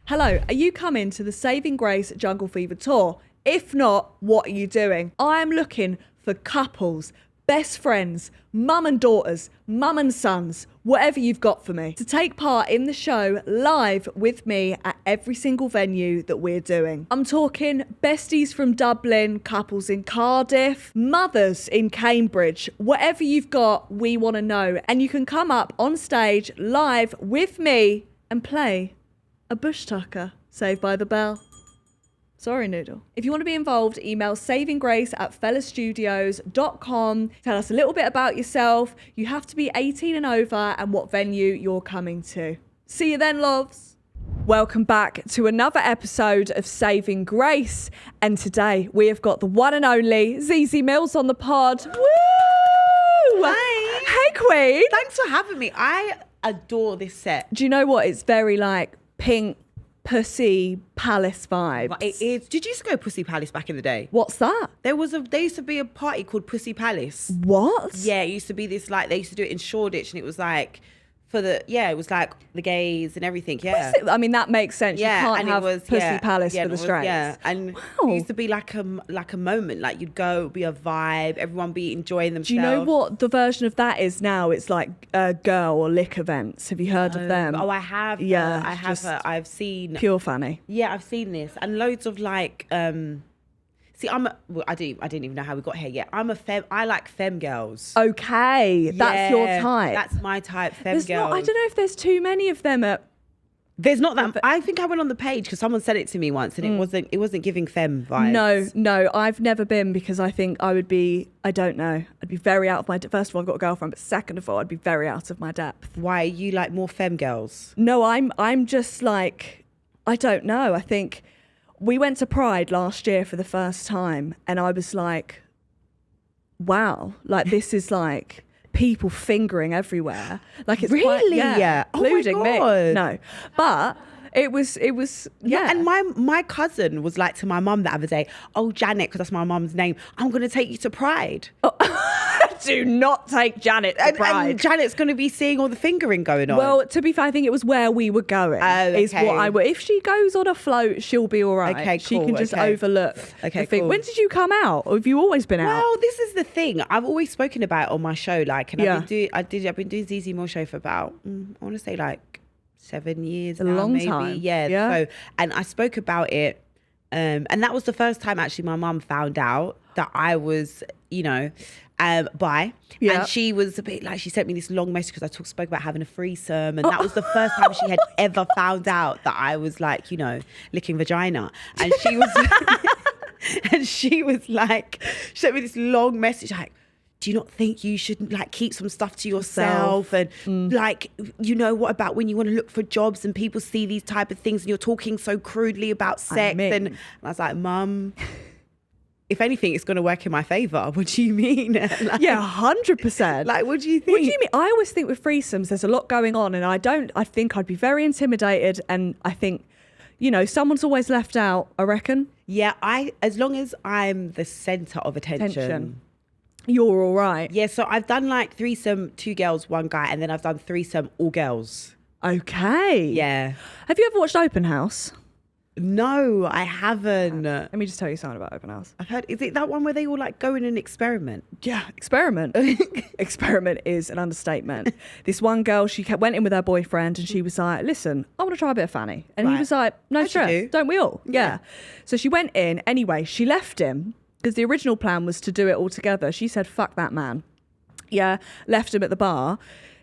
Hello, are you coming to the Saving Grace Jungle Fever tour? If not, what are you doing? I am looking for couples, best friends, mum and daughters, mum and sons, whatever you've got for me, to take part in the show live with me at every single venue that we're doing. I'm talking besties from Dublin, couples in Cardiff, mothers in Cambridge, whatever you've got, we want to know. And you can come up on stage live with me and play a bush tucker, Saved by the Bell. Sorry, Noodle. If you want to be involved, email savinggrace@fellastudios.com. Tell us a little bit about yourself. You have to be 18 and over and what venue you're coming to. See you then, loves. Welcome back to another episode of Saving Grace. And today we have got the one and only Zeze Millz on the pod. Woo! Hi. Hey, Queen. Thanks for having me. I adore this set. Do you know what? It's very like pink, pussy, palace vibes. It is. Did you used to go Pussy Palace back in the day? What's that? There used to be a party called Pussy Palace. What? Yeah, it used to be this like, they used to do it in Shoreditch and it was like, it was like the gays and everything, yeah. I mean, that makes sense. Yeah, you can't and have it was Pussy Palace for the straights. Yeah, and it used to be like a moment. Like you'd go, be a vibe, everyone be enjoying themselves. Do you know what the version of that is now? It's like girl or lick events. Have you heard of them? Oh, I have. Yeah, I have. I've seen. Pure funny. Yeah, I've seen this and loads of like. See, I didn't even know how we got here yet. I like femme girls. Okay, that's your type. That's my type, femme girls. I don't know if there's too many of them at. There's not that. I think I went on the page because someone said it to me once, and it wasn't giving femme vibes. No, I've never been because I think I would be. I don't know. I'd be very out of my. First of all, I've got a girlfriend, but second of all, I'd be very out of my depth. Why are you like more femme girls? No, I'm just like, I don't know. I think we went to Pride last year for the first time, and I was like, wow, like this is like people fingering everywhere. Like it's really, yeah, including me. No, but it was yeah. And my cousin was like to my mum the other day, oh Janet, because that's my mum's name, I'm going to take you to Pride. Oh. Do not take Janet to Pride. And Janet's going to be seeing all the fingering going on. Well, to be fair, I think it was where we were going. Is what I would. If she goes on a float, she'll be all right. Okay, she cool, can just overlook. Okay, the thing. cool. When did you come out? Or have you always been out? Well, this is the thing. I've always spoken about it on my show. Like, and I've been doing Zeze Millz show for about I want to say like 7 years. A long maybe. time. Yeah. So, and I spoke about it, and that was the first time actually my mum found out that I was, bi. Yeah. And she was a bit like, she sent me this long message because I spoke about having a threesome, and that was the first time she had ever found out that I was like, licking vagina. And she was she sent me this long message like, do you not think you should like keep some stuff to yourself? And like, what about when you want to look for jobs and people see these type of things and you're talking so crudely about sex? And I was like, Mum, if anything, it's going to work in my favour. What do you mean? Like, yeah, 100%. Like, what do you think? What do you mean? I always think with threesomes, there's a lot going on, and I think I'd be very intimidated, and I think, someone's always left out, I reckon. Yeah, as long as I'm the centre of attention. You're all right. Yeah, so I've done like threesome, 2 girls, 1 guy, and then I've done threesome, all girls. Okay. Yeah. Have you ever watched Open House? No, I haven't. Let me just tell you something about Open House. I've heard, is it that one where they all like go in and experiment? Yeah, experiment. Experiment is an understatement. This one girl, she went in with her boyfriend and she was like, listen, I want to try a bit of fanny. And he was like, no stress, don't we all? Yeah. So she went in. Anyway, she left him because the original plan was to do it all together. She said, fuck that man. Yeah, left him at the bar.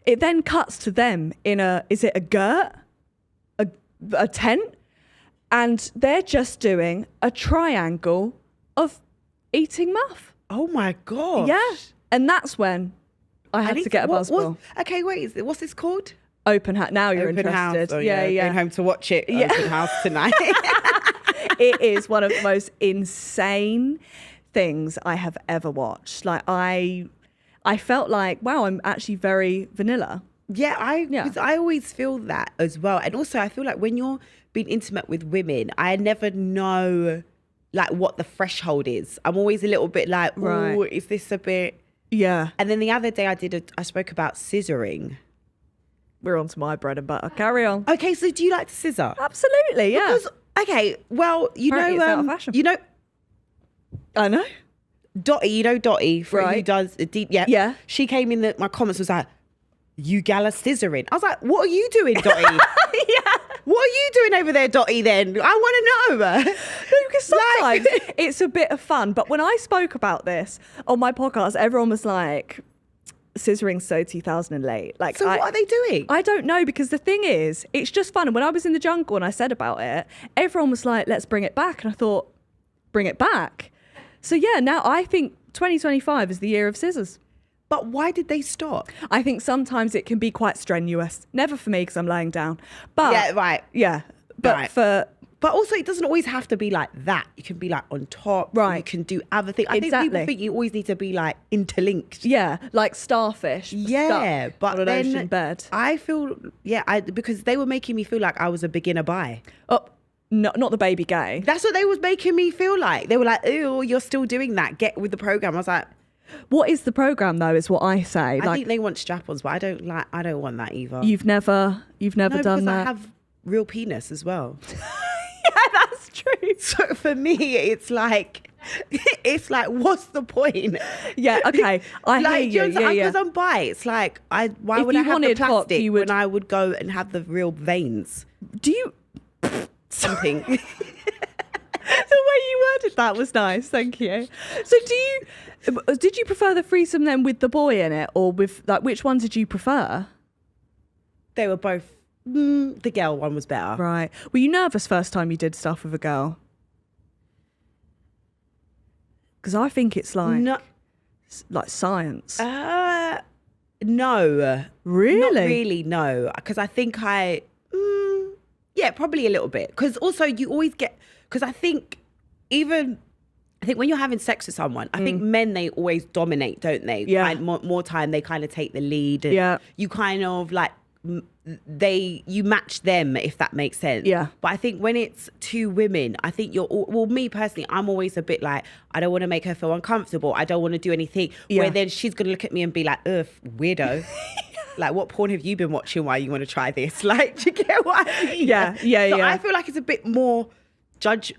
It then cuts to them in is it a girt? A tent? And they're just doing a triangle of eating muff. Oh my gosh. Yeah. And that's when I had to get a buzzball. Okay, wait, what's this called? Open House. Now you're Open interested. House. Oh, yeah. Going home to watch it. Yeah. Open House tonight. It is one of the most insane things I have ever watched. Like I felt like, wow, I'm actually very vanilla. Yeah, I always feel that as well. And also I feel like when you're being intimate with women, I never know like what the threshold is. I'm always a little bit like, oh, is this a bit? Yeah. And then the other day I spoke about scissoring. we're on to my bread and butter. Carry on. Okay, so do you like to scissor? Absolutely, yeah. Because, okay, well, Apparently it's out of fashion. you know, I know. Dotty, you know Dotty, who Right. does a deep, Yeah. She came in my comments was like, you gala scissoring. I was like, what are you doing, Dotty? Yeah. What are you doing over there, Dotty, then? I want to know. Because sometimes it's a bit of fun. But when I spoke about this on my podcast, everyone was like, scissoring so 2000 and late. Like, So what are they doing? I don't know, because the thing is, it's just fun. And when I was in the jungle and I said about it, everyone was like, let's bring it back. And I thought, bring it back. So yeah, now I think 2025 is the year of scissors. But why did they stop? I think sometimes it can be quite strenuous. Never for me because I'm laying down. But Yeah, right. Yeah. But Right. But also, it doesn't always have to be like that. You can be like on top. Right. You can do other things. I think Exactly. people think you always need to be like interlinked. yeah, like starfish. Yeah, stuck but on an then ocean bed. I feel, because they were making me feel like I was a beginner bi. Oh, no, not the baby gay. That's what they was making me feel like. They were like, "Ew, you're still doing that. Get with the program." I was like, What is the program though? Is what I say. I Like, think they want strap-ons, but I don't want that either. you've never no, done because that. I have real penis as well. Yeah, that's true. So for me, it's like, what's the point? Yeah, okay. I Like, hear you. Yeah, yeah. Because I'm bi. It's like, why If would I you have the wanted cock, plastic you would- when I would go and have the real veins? Do you? Something. The way you worded that was nice. Thank you. So, did you prefer the threesome then with the boy in it, or with like which one did you prefer? They were both. The girl one was better. Right. Were you nervous first time you did stuff with a girl? Because I think it's like No. science. No. Really? Not really, no. Because I think yeah, probably a little bit. Because also you always get, because I think when you're having sex with someone, I think men, they always dominate, don't they? Yeah. And more time, they kind of take the lead. And Yeah. you kind of like, you match them, if that makes sense. Yeah. But I think when it's two women, I think me personally, I'm always a bit like, I don't want to make her feel uncomfortable. I don't want to do anything where then she's going to look at me and be like, ugh, weirdo. Like, what porn have you been watching while you want to try this? Like, do you get what I mean? Yeah. So Yeah. I feel like it's a bit more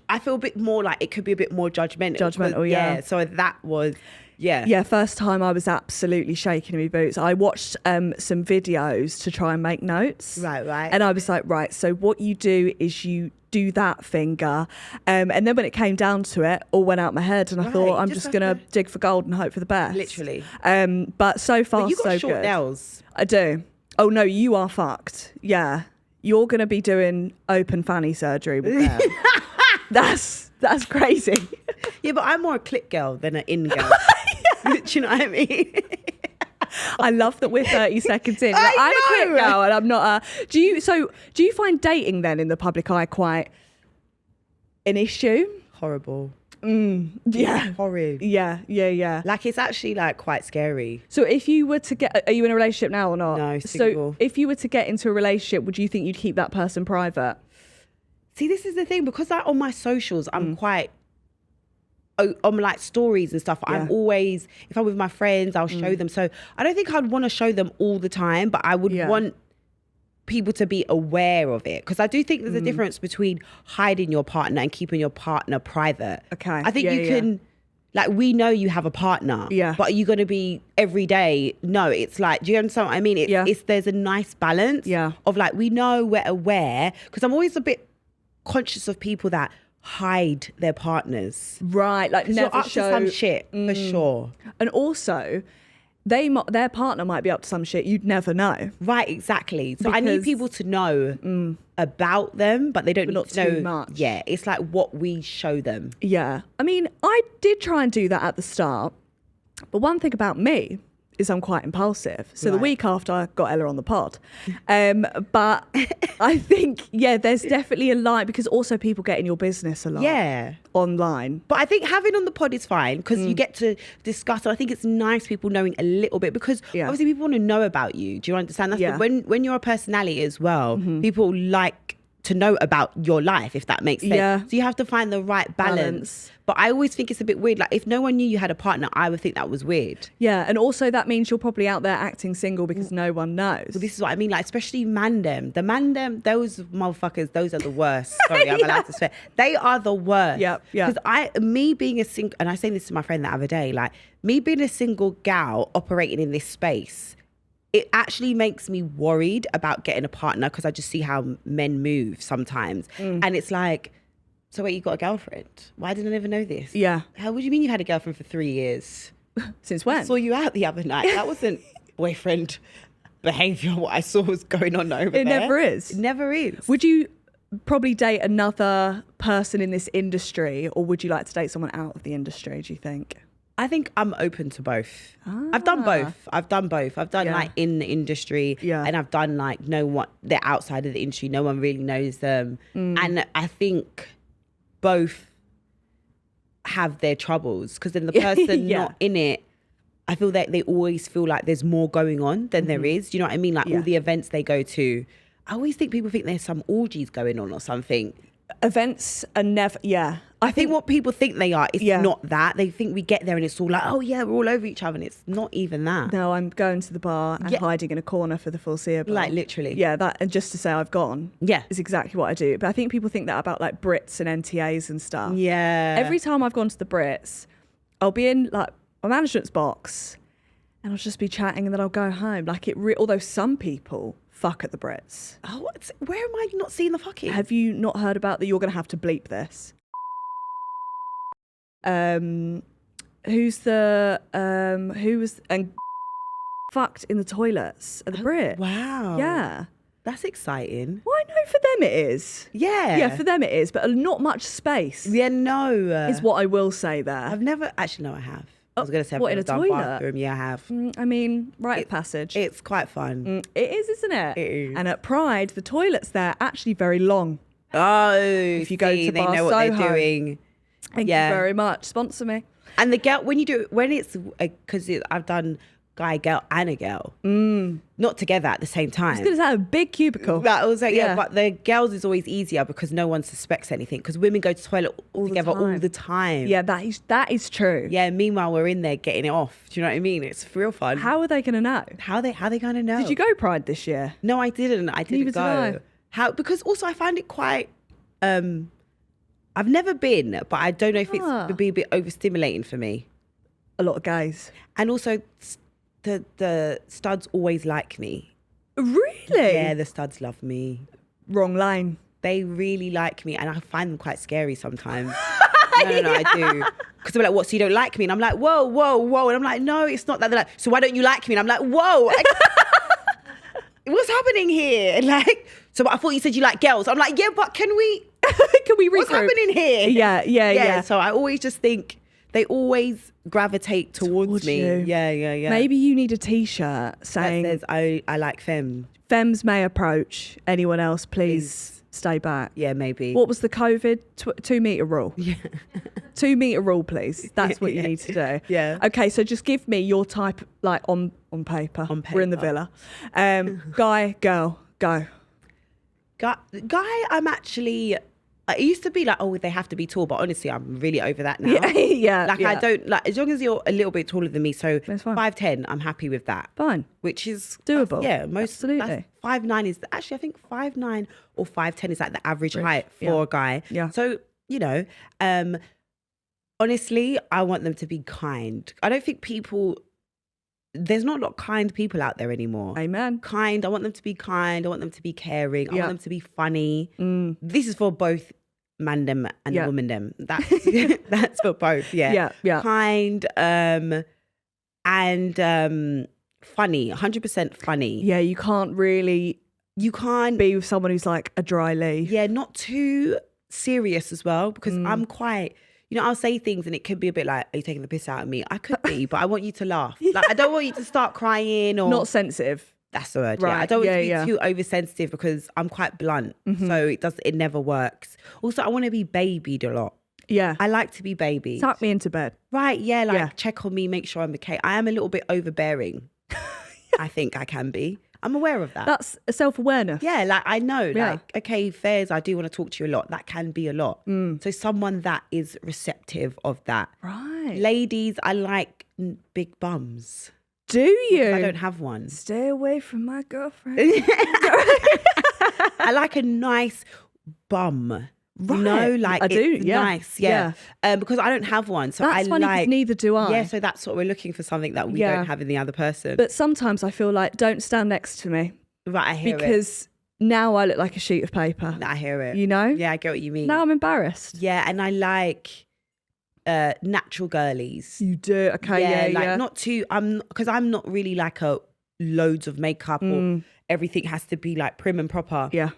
I feel a bit more like it could be a bit more judgmental. Judgmental, yeah. So that was, Yeah, first time I was absolutely shaking in my boots. I watched some videos to try and make notes. Right. And I was like, right, so what you do is you do that finger. And then when it came down to it, all went out my head. And I thought, I'm just going to dig for gold and hope for the best. Literally. But so far, But you got so short good. nails. I do. Oh, no, you are fucked. Yeah. You're going to be doing open fanny surgery with them. That's crazy. Yeah, but I'm more a clip girl than an in girl. Do you know what I mean? I love that we're 30 seconds in. Like, I'm a I quick know. girl and I'm not a... Do you find dating then in the public eye quite an issue? Horrible. Yeah. Horrid. Yeah. Like, it's actually like quite scary. So if you were to get... Are you in a relationship now or not? No, So single. if you were to get into a relationship, would you think you'd keep that person private? See, this is the thing, because like on my socials, I'm quite on like stories and stuff. I'm always, if I'm with my friends, I'll show them. So I don't think I'd want to show them all the time, but I would want people to be aware of it, because I do think there's a difference between hiding your partner and keeping your partner private. Okay. I think you can, like, we know you have a partner, but are you going to be every day? No, it's like, do you understand what I mean? It's there's a nice balance of like, we know, we're aware, because I'm always a bit conscious of people that hide their partners. Right, like You're never up show... to some shit, for sure. And also, their partner might be up to some shit you'd never know. Right, exactly. So I need Because- people to know about them, but they don't But not need to know too much. Yeah, it's like what we show them. Yeah. I mean, I did try and do that at the start. But one thing about me is I'm quite impulsive. So the Right. week after I got Ella on the pod. But I think, there's definitely a line, because also people get in your business a lot online. But I think having on the pod is fine, because you get to discuss. And I think it's nice people knowing a little bit, because obviously people want to know about you. Do you understand? That's when you're a personality as well, people like to know about your life, if that makes sense. Yeah. So you have to find the right balance. But I always think it's a bit weird. Like, if no one knew you had a partner, I would think that was weird. Yeah, and also that means you're probably out there acting single because no one knows. Well, this is what I mean, like, especially mandem. The mandem, those motherfuckers, those are the worst. Sorry, I'm allowed to swear. They are the worst. Yep, yeah. Because me being a single, and I was saying this to my friend the other day, like, me being a single gal operating in this space, it actually makes me worried about getting a partner because I just see how men move sometimes. And it's like, so wait, you got a girlfriend? Why didn't I ever know this? Yeah. How would you mean you had a girlfriend for 3 years? Since when? I saw you out the other night. That wasn't boyfriend behaviour. What I saw was going on over there. It never is. It never is. Would you probably date another person in this industry, or would you like to date someone out of the industry, do you think? I think I'm open to both. I've done both. I've done Yeah. like in the industry, and I've done like they're outside of the industry. No one really knows them, and I think both have their troubles because then the person not in it, I feel that they always feel like there's more going on than there is. Do you know what I mean? Like all the events they go to, I always think people think there's some orgies going on or something. Events are never, I think what people think they are is not that. They think we get there and it's all like, oh yeah, we're all over each other, and it's not even that. No, I'm going to the bar and hiding in a corner for the foreseeable. Like literally. Yeah, that, and just to say I've gone is exactly what I do. But I think people think that about like Brits and NTAs and stuff. Yeah. Every time I've gone to the Brits, I'll be in like a management's box and I'll just be chatting and then I'll go home. Like although some people fuck at the Brits. Oh, where am I not seeing the fucking? Have you not heard about that? You're going to have to bleep this. Who's the who was and fucked in the toilets at the Brit? Wow. Yeah. That's exciting. Well, I know for them it is. Yeah. Yeah, for them it is, but not much space. Yeah, no. Is what I will say there. I've never actually no, I have. I was going to say, what, in a toilet? Bathroom. Yeah, I have. I mean, rite of passage. It's quite fun. It is, isn't it? It is. And at Pride, the toilets there are actually very long. Oh, if you go to they Bar know what Soho. they're doing. Thank you very much. Sponsor me. And the girl, when it's because I've done guy, girl, and a girl, not together at the same time. I was going to say a big cubicle. That was like, but the girls is always easier because no one suspects anything. Because women go to the toilet together all the time. Yeah, that is true. Yeah. Meanwhile, we're in there getting it off. Do you know what I mean? It's real fun. How are they going to know? How they going to know? Did you go Pride this year? No, I didn't. I didn't go. Neither did I. How? Because also I find it quite. I've never been, but I don't know if it would be a bit overstimulating for me. A lot of gays. And also, the studs always like me. Really? Yeah, the studs love me. Wrong lane. They really like me, and I find them quite scary sometimes. No, I do. Because they're like, what, so you don't like me? And I'm like, whoa. And I'm like, no, it's not that. They're like, so why don't you like me? And I'm like, whoa. What's happening here? Like, so I thought you said you like girls. I'm like, yeah, but can we regroup? What's happening here? Yeah. So I always just think they always gravitate towards me. You. Yeah. Maybe you need a t-shirt saying that says I like femme. Femmes may approach. Anyone else, please stay back. Yeah, maybe. What was the COVID 2 meter rule? Yeah. 2 meter rule, please. That's what you need to do. Yeah. Okay, so just give me your type, like on paper. On paper. We're in the villa. Guy, girl, go. Guy, I'm actually. It used to be like, oh, they have to be tall, but honestly, I'm really over that now. Yeah. Like, I don't, like, as long as you're a little bit taller than me, so That's fine. 5'10", I'm happy with that. Fine. Which is doable. Absolutely. 5'9" is, actually, I think 5'9" or 5'10" is like the average height for a guy. Yeah. So, you know, honestly, I want them to be kind. I don't think there's not a lot of kind people out there anymore. Amen. Kind. I want them to be kind. I want them to be caring. I want them to be funny. This is for both mandem and womandem. That's for both. Yeah. Kind and funny. 100% funny. Yeah, you can't be with someone who's like a dry leaf. Yeah, not too serious as well, because I'm quite. You know, I'll say things and it could be a bit like, are you taking the piss out of me? I could be, but I want you to laugh. Like, I don't want you to start crying or... Not sensitive. That's the word, right. yeah. I don't want you to be too oversensitive because I'm quite blunt. So it never works. Also, I want to be babied a lot. Yeah. I like to be babied. Tuck me into bed. Right, yeah, check on me, make sure I'm okay. I am a little bit overbearing. I think I can be. I'm aware of that. That's a self-awareness. Yeah, like I know, Yeah. like, okay, fairs, I do want to talk to you a lot. That can be a lot. So someone that is receptive of that. Right. Ladies, I like big bums. Do you? I don't have one. Stay away from my girlfriend. I like a nice bum. Right. You know, like I do, it's yeah. nice, because I don't have one, so That's I funny 'cause like. neither do I. Yeah, so that's what we're looking for, something that we Yeah. don't have in the other person. But sometimes I feel like, don't stand next to me. Right, I hear it. Because now I look like a sheet of paper. I hear it. You know? Yeah, I get what you mean. Now I'm embarrassed. Yeah, and I like natural girlies. You do? Okay, yeah. Not too. Because I'm not really like a loads of makeup or everything has to be like prim and proper. Yeah.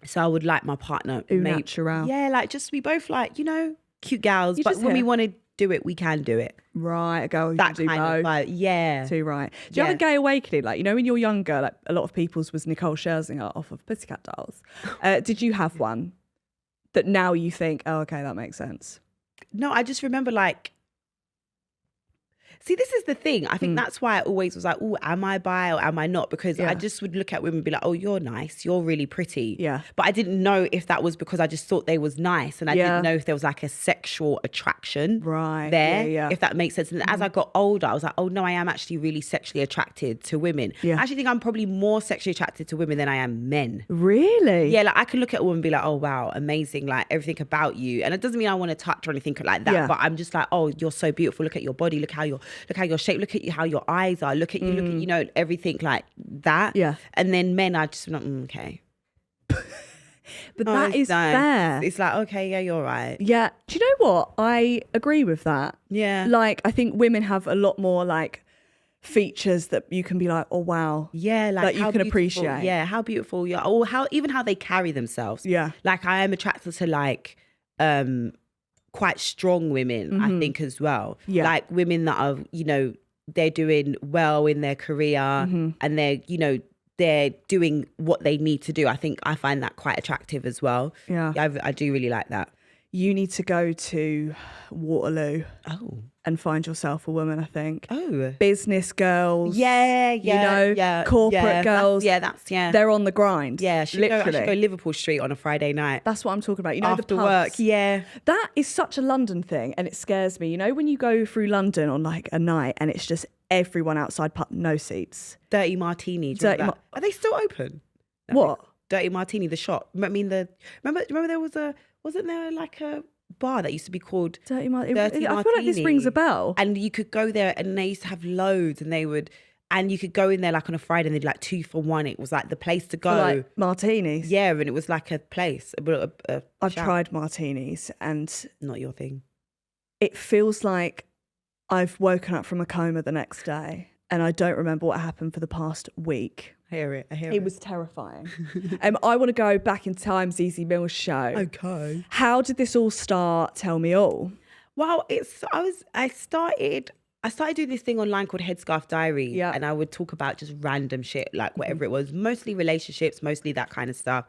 So I would like my partner. Au natural. Yeah, like just we both like, you know, cute gals. You But just when we hear- want to do it, we can do it. Right, a girl who That can do kind of both. vibe. Yeah. Too right. Do you have a gay awakening? Like, you know, when you're younger, like a lot of people's was Nicole Scherzinger off of Pussycat Dolls. Did you have one that now you think, oh, okay, that makes sense? No, I just remember like. See, this is the thing. I think that's why I always was like, oh, am I bi or am I not? Because I just would look at women and be like, oh, you're nice. You're really pretty. Yeah. But I didn't know if that was because I just thought they was nice. And I didn't know if there was like a sexual attraction there, Yeah. if that makes sense. And as I got older, I was like, oh, no, I am actually really sexually attracted to women. Yeah. I actually think I'm probably more sexually attracted to women than I am men. Really? Yeah, like I can look at a woman and be like, oh, wow, amazing. Like everything about you. And it doesn't mean I want to touch or anything like that. Yeah. But I'm just like, oh, you're so beautiful. Look at your body. Look how you're shaped. Look at you, how your eyes are. Look at you, you know, everything like that. Yeah. And then men are just like, okay. But Oh, that it's is nice. fair. It's like, okay, yeah, you're right. Yeah. Do you know what? I agree with that. Yeah. Like, I think women have a lot more like features that you can be like, oh, wow. Yeah, like that you how can beautiful- appreciate. Yeah, how beautiful you are. Or how even how they carry themselves. Yeah. Like I am attracted to like quite strong women, I think, as well. Yeah. Like women that are, you know, they're doing well in their career and they're, you know, they're doing what they need to do. I think I find that quite attractive as well. Yeah. I do really like that. You need to go to Waterloo Oh. and find yourself a woman, I think. Oh. Business girls. Yeah, You know, corporate girls. That's They're on the grind. Yeah, I should go literally. Liverpool Street on a Friday night. That's what I'm talking about. You know, After the pubs. work, yeah. That is such a London thing and it scares me. You know, when you go through London on like a night and it's just everyone outside, no seats. Dirty Martini. Do you remember that? Are they still open? What? Dirty Martini, the shop. I mean, remember there was wasn't there like a bar that used to be called Dirty Martini? Dirty I feel like this rings a bell. And you could go there and they used to have loads and you could go in there like on a Friday and they'd like 2 for 1. It was like the place to go. For, like martinis. Yeah, and it was like a place. I've tried martinis and Not your thing. it feels like I've woken up from a coma the next day and I don't remember what happened for the past week. I hear it. It was terrifying. I want to go back in time, Zeze Millz show. Okay. How did this all start? Tell me all. Well, I started doing this thing online called Headscarf Diary. Yeah. And I would talk about just random shit, like whatever it was, mostly relationships, mostly that kind of stuff.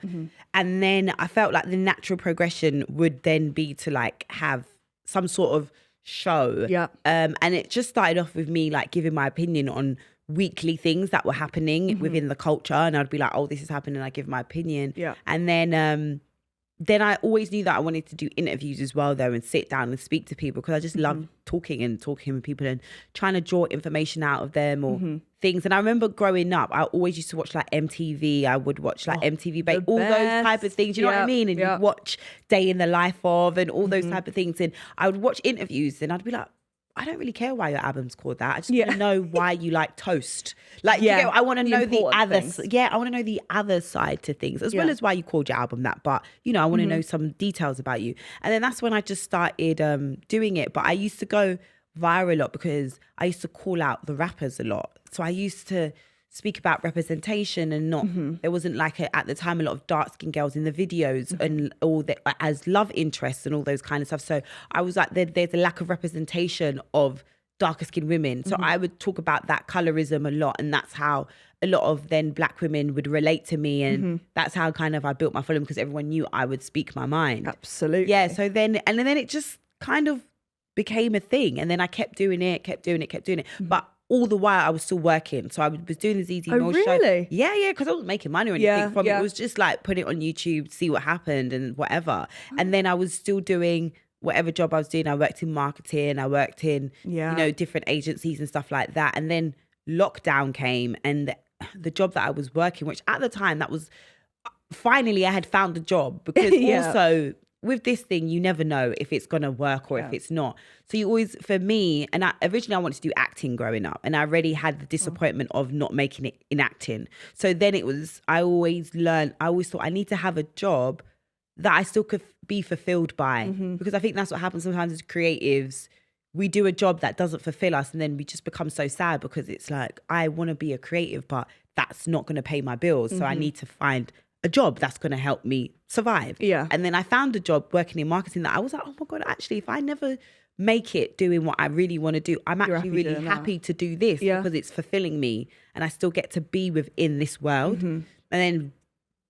And then I felt like the natural progression would then be to like have some sort of show. Yeah. And it just started off with me like giving my opinion on weekly things that were happening within the culture. And I'd be like, oh, this is happening. I give my opinion. Yeah. And then I always knew that I wanted to do interviews as well, though, and sit down and speak to people because I just love talking with people and trying to draw information out of them or things. And I remember growing up, I always used to watch like MTV. I would watch like MTV, the all those best. type of things. You know what I mean? And you'd watch Day in the Life of and all those type of things. And I would watch interviews and I'd be like, I don't really care why your album's called that. I just want to know why you like toast. Like, you know, I want to know the other. Yeah, I want to know the other side to things, as well as why you called your album that. But you know, I want to know some details about you. And then that's when I just started doing it. But I used to go viral a lot because I used to call out the rappers a lot. So I used to speak about representation and not there wasn't like at the time a lot of dark skinned girls in the videos and all that as love interests and all those kind of stuff. So I was like there's a lack of representation of darker skinned women. So I would talk about that colorism a lot, and that's how a lot of then black women would relate to me, and that's how kind of I built my following because everyone knew I would speak my mind. Absolutely. Yeah. So then it just kind of became a thing, and then I kept doing it. But all the while I was still working. So I was doing the Zeze Millz show. Really? Yeah, because I wasn't making money or anything from it. It was just like putting it on YouTube, see what happened and whatever. And then I was still doing whatever job I was doing. I worked in marketing. I worked in, different agencies and stuff like that. And then lockdown came, and the job that I was working, which at the time that was, finally I had found a job, because also with this thing, you never know if it's going to work or if it's not. So you always, for me, and originally I wanted to do acting growing up, and I already had the disappointment of not making it in acting. So then it was, I always thought I need to have a job that I still could be fulfilled by, because I think that's what happens sometimes as creatives. We do a job that doesn't fulfill us, and then we just become so sad, because it's like, I want to be a creative, but that's not going to pay my bills. So I need to find a job that's going to help me survive. Yeah. And then I found a job working in marketing that I was like, oh my God, actually, if I never make it doing what I really want to do, I'm actually really happy to do this, because it's fulfilling me and I still get to be within this world. And then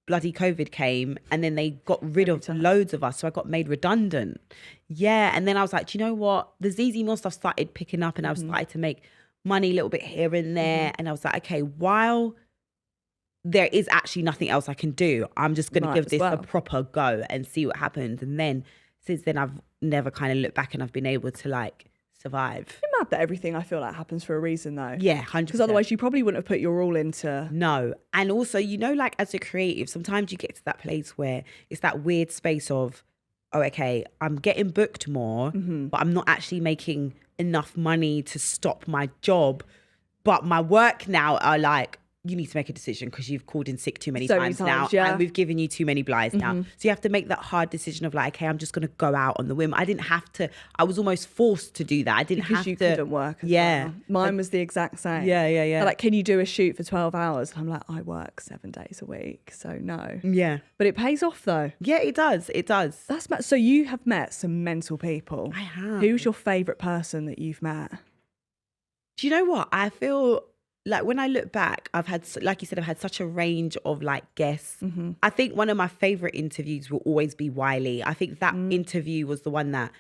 bloody COVID came, and then they got rid of loads of us. So I got made redundant. Yeah. And then I was like, do you know what? The Zeze Millz stuff started picking up, and I was starting to make money a little bit here and there. And I was like, okay, while there is actually nothing else I can do, I'm just going to give this a proper go and see what happens. And then since then, I've never kind of looked back, and I've been able to like survive. It's mad that everything I feel like happens for a reason though. Yeah, 100%. Because otherwise you probably wouldn't have put your all into... No. And also, like as a creative, sometimes you get to that place where it's that weird space of, oh, okay, I'm getting booked more, but I'm not actually making enough money to stop my job. But my work now are like, you need to make a decision because you've called in sick too many times now, and we've given you too many blighs now. So you have to make that hard decision of like, okay, I'm just going to go out on the whim. I didn't have to. I was almost forced to do that. I didn't have to. Because you couldn't work as well. Mine was the exact same. Yeah. They're like, can you do a shoot for 12 hours? And I'm like, I work 7 days a week, so no. Yeah. But it pays off though. Yeah, it does. It does. So you have met some mental people. I have. Who's your favourite person that you've met? Do you know what? I feel... like when I look back, I've had, like you said, I've had such a range of like guests. I think one of my favorite interviews will always be Wiley. I think that interview was the one that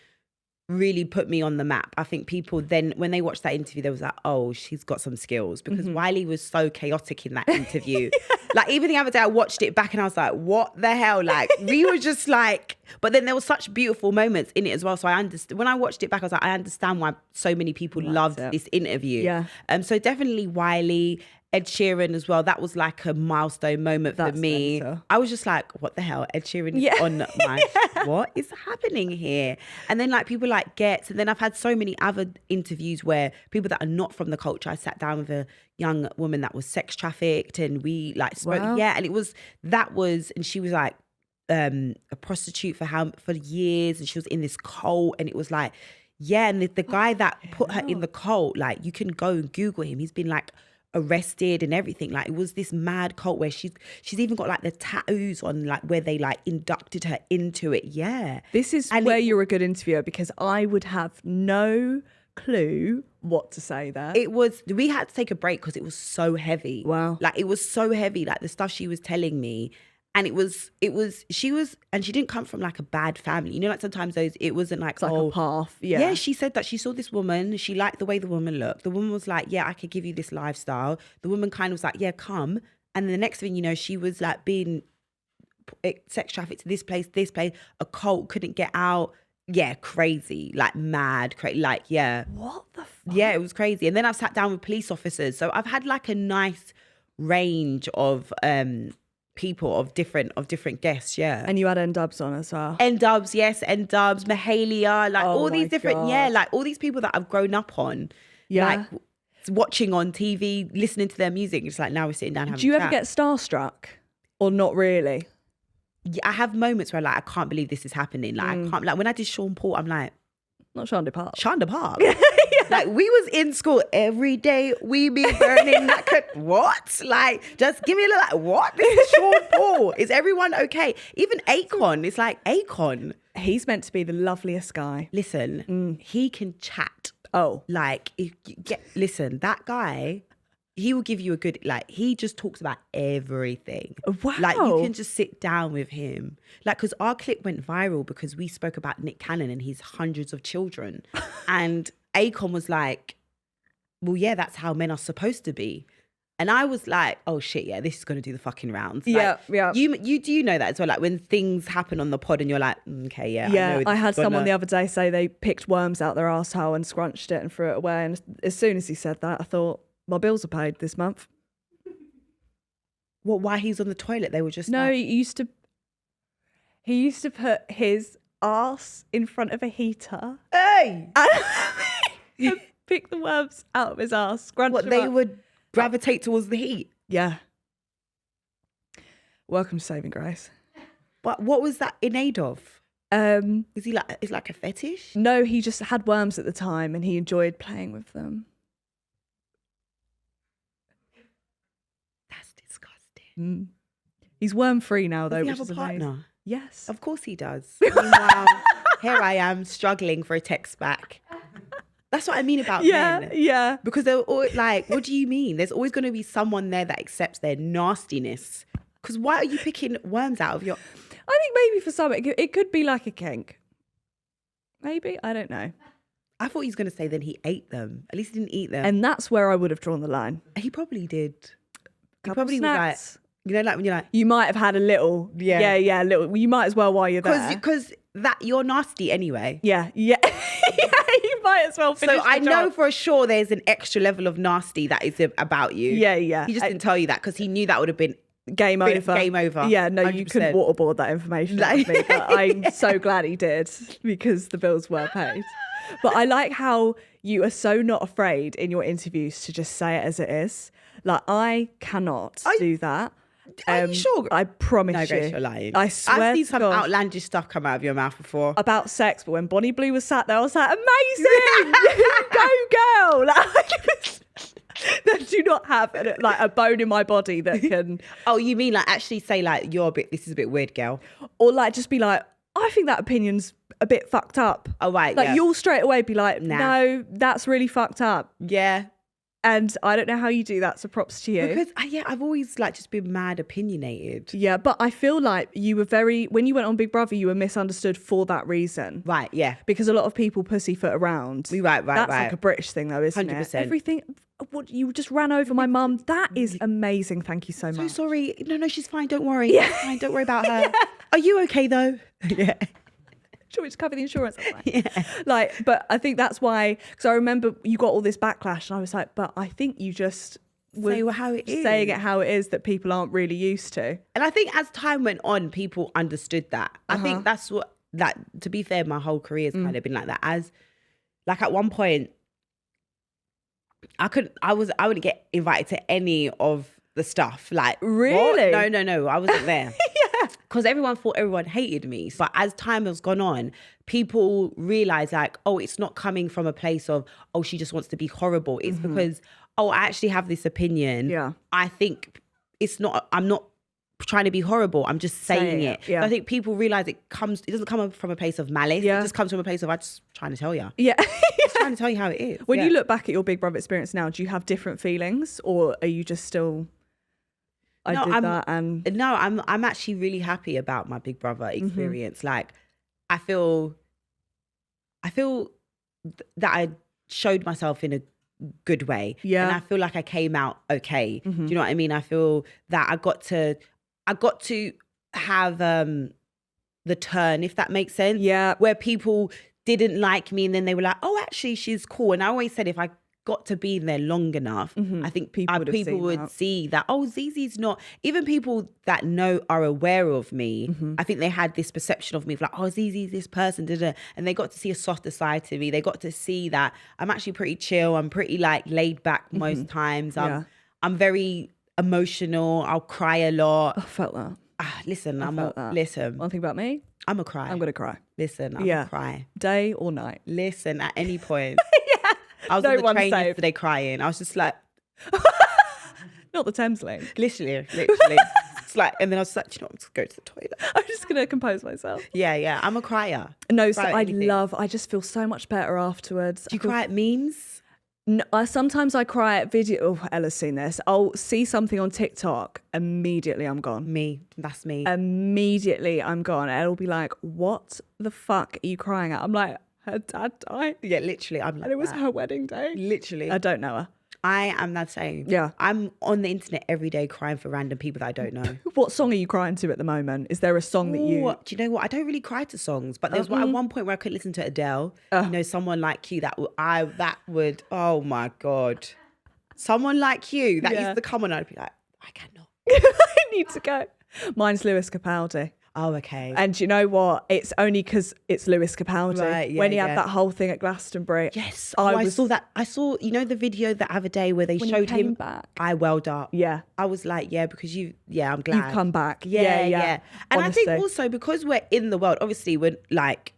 really put me on the map. I think people then, when they watched that interview, they was like, oh, she's got some skills, because Wiley was so chaotic in that interview. Like even the other day I watched it back and I was like, what the hell? Like we were just like, but then there were such beautiful moments in it as well. So I understand, when I watched it back, I was like, I understand why so many people loved this interview. Yeah. So definitely Wiley. Ed Sheeran as well. That was like a milestone moment for me. Mental. I was just like, what the hell? Ed Sheeran is on my, what is happening here? And then like people like Gets. And then I've had so many other interviews where people that are not from the culture, I sat down with a young woman that was sex trafficked, and we like spoke. Wow. Yeah. And and she was like a prostitute for years, and she was in this cult, and it was like, yeah. And the guy that put her in the cult, like you can go and Google him. He's been like arrested and everything. Like it was this mad cult where she's even got like the tattoos on, like where they like inducted her into it. Yeah, this is where you're a good interviewer, because I would have no clue what to say there. We had to take a break because it was so heavy. Wow. Like it was so heavy, like the stuff she was telling me. And she didn't come from like a bad family. You know, like sometimes it wasn't like, it's like a path. Yeah. Yeah, she said that she saw this woman. She liked the way the woman looked. The woman was like, yeah, I could give you this lifestyle. The woman kind of was like, yeah, come. And then the next thing you know, she was like being sex trafficked to this place, a cult, couldn't get out. Yeah, crazy, like mad, crazy, like, yeah. What the fuck? Yeah, it was crazy. And then I've sat down with police officers. So I've had like a nice range of people of different guests. Yeah. And you had N-Dubs on as well. N-Dubs, yes. N-Dubs, Mahalia, like all these different, like all these people that I've grown up on. Yeah. Like watching on TV, listening to their music. It's like now we're sitting down having a chat. Do you ever get starstruck or not really? Yeah, I have moments where like, I can't believe this is happening. Like I can't, like when I did Sean Paul, I'm like, not Shonda Park. Shonda Park. Like we was in school every day. We be burning that. What? Like, just give me a little. Like, what? This is Sean Paul. Is everyone okay? Even Akon. It's like Akon. He's meant to be the loveliest guy. Listen, he can chat. Oh, like listen, that guy. He will give you a good, like, he just talks about everything. Wow. Like, you can just sit down with him. Like, because our clip went viral because we spoke about Nick Cannon and his hundreds of children. And Akon was like, well, yeah, that's how men are supposed to be. And I was like, oh shit, yeah, this is going to do the fucking rounds. Yeah, like, You do you know that as well? Like when things happen on the pod and you're like, okay, yeah. Yeah, I had someone the other day say they picked worms out their arsehole and scrunched it and threw it away. And as soon as he said that, I thought, my bills are paid this month. What, why he's on the toilet? They were just No, like... he used to put his arse in front of a heater. Hey! And pick the worms out of his arse, scrunch What, them they up. would gravitate towards the heat? Yeah. Welcome to Saving Grace. But what was that in aid of? Is he like, it's like a fetish? No, he just had worms at the time and he enjoyed playing with them. That's disgusting. He's worm free now, though. Does he which have is a partner? amazing. Yes. Of course he does. Meanwhile, here I am struggling for a text back. That's what I mean about men. Yeah. Because they're all like, what do you mean? There's always going to be someone there that accepts their nastiness. Because why are you picking worms out of your... I think maybe for some, it could be like a kink. Maybe, I don't know. I thought he was going to say then he ate them. At least he didn't eat them. And that's where I would have drawn the line. He probably did. He Couple probably snacks. was like, you know, like when you're like... You might have had a little. Yeah, little. Well, you might as well while you're there. Because that you're nasty anyway. Yeah. Yeah, you might as well finish So I the know job. for sure there's an extra level of nasty that is about you. Yeah. He just didn't tell you that because he knew that would have been Game over. Game over. Yeah, no, you 100%. couldn't waterboard that information out of me, but I'm so glad he did because the bills were paid. But I like how you are so not afraid in your interviews to just say it as it is. Like, I cannot do that. Are you sure? I promise No, Grace, you. you're lying. I swear I've seen to some God. outlandish stuff come out of your mouth before. About sex, but when Bonnie Blue was sat there, I was like, amazing! Go, girl! Like, that do not have a bone in my body that can... Oh, you mean like actually say like, this is a bit weird, girl. Or like just be like, I think that opinion's a bit fucked up. Oh, right, Like yeah. you'll straight away be like, Nah. no, that's really fucked up. Yeah. And I don't know how you do that, so props to you. Because, I've always like just been mad opinionated. Yeah, but I feel like you were when you went on Big Brother, you were misunderstood for that reason. Right, yeah. Because a lot of people pussyfoot around. Right. That's like a British thing though, isn't 100%. it? Everything, what you just ran over my mum. That is amazing. Thank you so So much. sorry. No, she's fine. Don't worry. Yeah. Fine. Don't worry about her. Are you okay though? Yeah. Should we just cover the insurance? Like, but I think that's why, because I remember you got all this backlash and I was like, but I think you just Say how it is. saying it how it is that people aren't really used to. And I think as time went on, people understood that. I think that's what, that, to be fair, my whole career has kind of been like that. As, like at one point, I wouldn't get invited to any of the stuff. Like, Really? what? No, I wasn't there. Because everyone thought everyone hated me. But as time has gone on, people realize like, oh, it's not coming from a place of, oh, she just wants to be horrible. It's because, oh, I actually have this opinion. Yeah. I think I'm not trying to be horrible. I'm just saying it. Yeah. So I think people realize it doesn't come from a place of malice. Yeah. It just comes from a place of, I'm just trying to tell you. Yeah. Just trying to tell you how it is. When Yeah. you look back at your Big Brother experience now, do you have different feelings or are you just still, I'm actually really happy about my Big Brother experience. Like, I feel that I showed myself in a good way. Yeah. And I feel like I came out okay. Do you know what I mean? I feel that I got to have the turn, if that makes sense. Yeah. Where people didn't like me and then they were like, oh, actually she's cool. And I always said if I got to be there long enough, I think people would see that, oh, Zeze's not, even people that are aware of me, I think they had this perception of me of like, oh, Zeze's this person, and they got to see a softer side to me. They got to see that I'm actually pretty chill. I'm pretty like laid back most times. I'm very emotional. I'll cry a lot. I felt that. Listen, Listen. One thing about me, I'm a cry. I'm going to cry. Listen, I'm a cry. Day or night. Listen, at any point. I was No on the one's train safe. yesterday crying. I was just like, Not the Thames link. literally. It's like, and then I was like, you know, I'm just going to the toilet. I'm just going to compose myself. Yeah. I'm a crier. No, so Cry at anything. I just feel so much better afterwards. Do you cry at memes? No, sometimes I cry at video. Oh, Ella's seen this. I'll see something on TikTok. Immediately I'm gone. That's me. Immediately I'm gone. Ella will be like, what the fuck are you crying at? I'm like, her dad died. Yeah, literally. I'm like And it was that. her wedding day. Literally. I don't know her. I am that same. Yeah. I'm on the internet every day crying for random people that I don't know. What song are you crying to at the moment? Is there a song that you... Ooh, do you know what? I don't really cry to songs, but there's at one point where I could listen to Adele. You know, Someone Like You. That would. Oh my God. Someone Like You. That used to come on. I'd be like, I cannot. I need to go. Mine's Lewis Capaldi. Oh, okay. And you know what? It's only because it's Lewis Capaldi. Right, yeah, when he had yeah. that whole thing at Glastonbury. Yes. I saw that. I saw, the video the other day where they When he showed came him. back. I welled up. Yeah. I was like, because I'm glad. You've come back. Yeah. And Honestly. I think also because we're in the world, obviously we're like,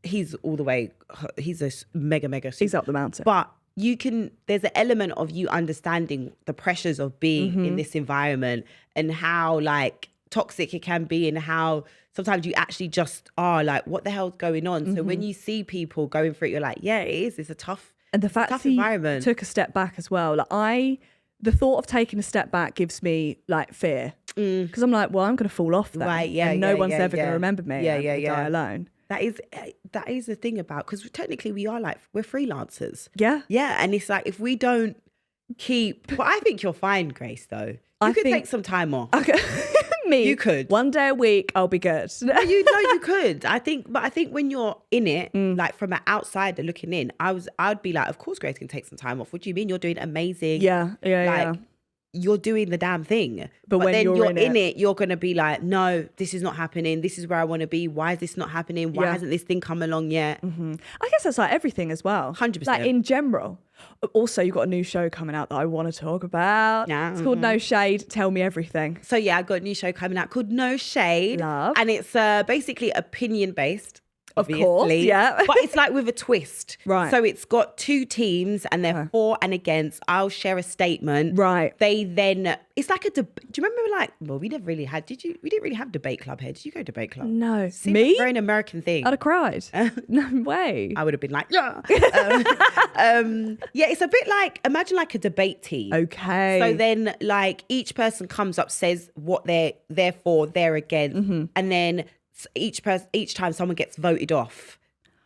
he's all the way, he's a mega. He's up the mountain. But there's an element of you understanding the pressures of being in this environment and how like toxic it can be and how sometimes you actually just are like, what the hell's going on? So when you see people going through it, you're like, yeah, it is. It's a tough And the fact tough he environment. took a step back as well. Like the thought of taking a step back gives me like fear. Because I'm like, well, I'm going to fall off then. Right, yeah, and no yeah, one's yeah, ever going yeah. to remember me. Yeah, and yeah, I'll yeah. die alone. That is the thing about, because technically we are like, we're freelancers. Yeah. Yeah. And it's like, if we don't well, I think you're fine, Grace, though. You could take some time off. Okay. Me. You could. One day a week, I'll be good. You could. I think when you're in it, like from an outsider looking in, I'd be like, of course Grace can take some time off. What do you mean? You're doing amazing. Yeah. You're doing the damn thing. But when then you're in it, you're going to be like, no, this is not happening. This is where I want to be. Why is this not happening? Why hasn't this thing come along yet? I guess that's like everything as well. 100%. Like in general. Also, you've got a new show coming out that I want to talk about. Yeah. It's called No Shade, Tell Me Everything. So yeah, I got a new show coming out called No Shade. Love. And it's basically opinion-based. Of course, obviously. yeah. But it's like with a twist. Right. So it's got two teams and they're for and against. I'll share a statement. Right. They then, it's like do you remember like, well, we never really had, we didn't really have debate club here. Did you go debate club? No. Seems Me? like a very an American thing. I'd have cried. No way. I would have been like, yeah. Yeah, it's a bit like, imagine like a debate team. Okay. So then like each person comes up, says what they're for, they're against. And then each time someone gets voted off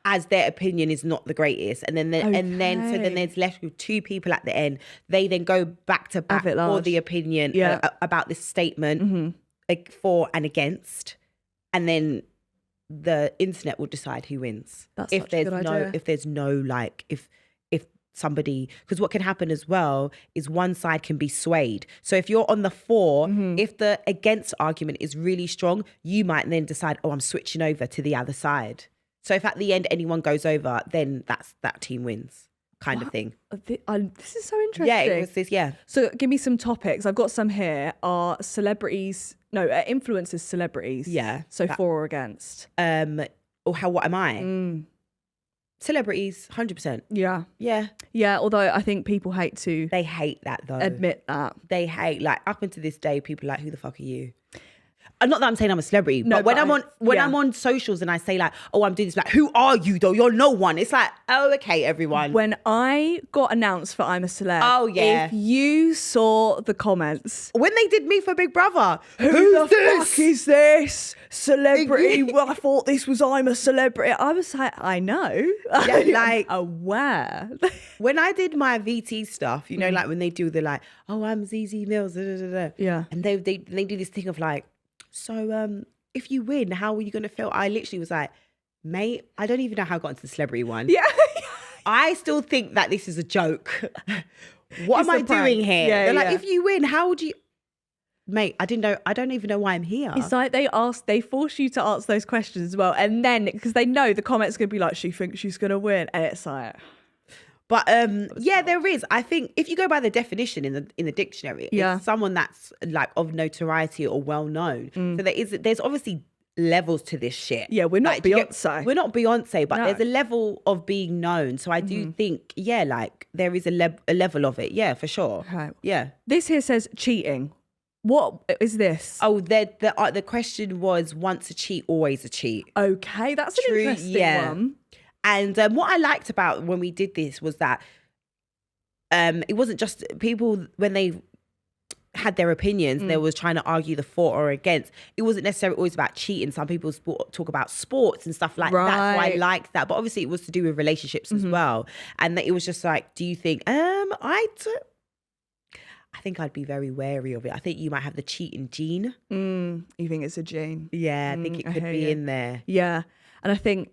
as their opinion is not the greatest. And then so then there's left with two people at the end. They then go back to back for the opinion about this statement, like for and against. And then the internet will decide who wins. That's such a good idea. If there's no like if somebody, because what can happen as well is one side can be swayed. So if you're on the for, if the against argument is really strong, you might then decide, oh, I'm switching over to the other side. So if at the end anyone goes over, then that team wins, kind of thing. This is so interesting. Yeah, it was this. Yeah. So give me some topics. I've got some here. Are influencers celebrities? Yeah. So for or against? Or what am I? Celebrities, 100%. Yeah. Yeah. Yeah, although I think people hate to They hate that though. admit that. They hate, like, up until this day, people are like, who the fuck are you? Not that I'm saying I'm a celebrity, No, but when I'm on socials and I say like, oh, I'm doing this, like, who are you though? You're no one. It's like, oh, okay, everyone. When I got announced for I'm a Celeb, Oh, yeah. if you saw the comments, When they did me for Big Brother, who the fuck is this celebrity? Well, I thought this was I'm a Celebrity. I was like, I know. Yeah, like- I'm aware. when I did my VT stuff, you know, like when they do the like, oh, I'm Zeze Millz, Yeah. and they do this thing of like, so if you win, how are you going to feel? I literally was like, mate, I don't even know how I got into the celebrity one. Yeah. I still think that this is a joke. What It's am a I prank. doing here? Yeah, They're like, yeah. if you win, how would you? Mate, I don't even know why I'm here. It's like they force you to answer those questions as well. And then, because they know the comments going to be like, she thinks she's going to win. And it's like... But yeah, there is. I think if you go by the definition in the dictionary, it's someone that's like of notoriety or well known. So there's obviously levels to this shit. Yeah, we're not Beyonce. We're not Beyonce, but No. there's a level of being known. So I do think, yeah, like there is a level of it. Yeah, for sure. Okay. Yeah. This here says cheating. What is this? Oh, the question was once a cheat, always a cheat. Okay, that's an interesting one. And what I liked about when we did this was that it wasn't just people when they had their opinions. They was trying to argue the for or against. It wasn't necessarily always about cheating. Some people talk about sports and stuff like that. So I liked that. But obviously it was to do with relationships as well. And that it was just like, do you think, I think I'd be very wary of it. I think you might have the cheating gene. You think it's a gene? Yeah, I think it could be in there. Yeah. And I think,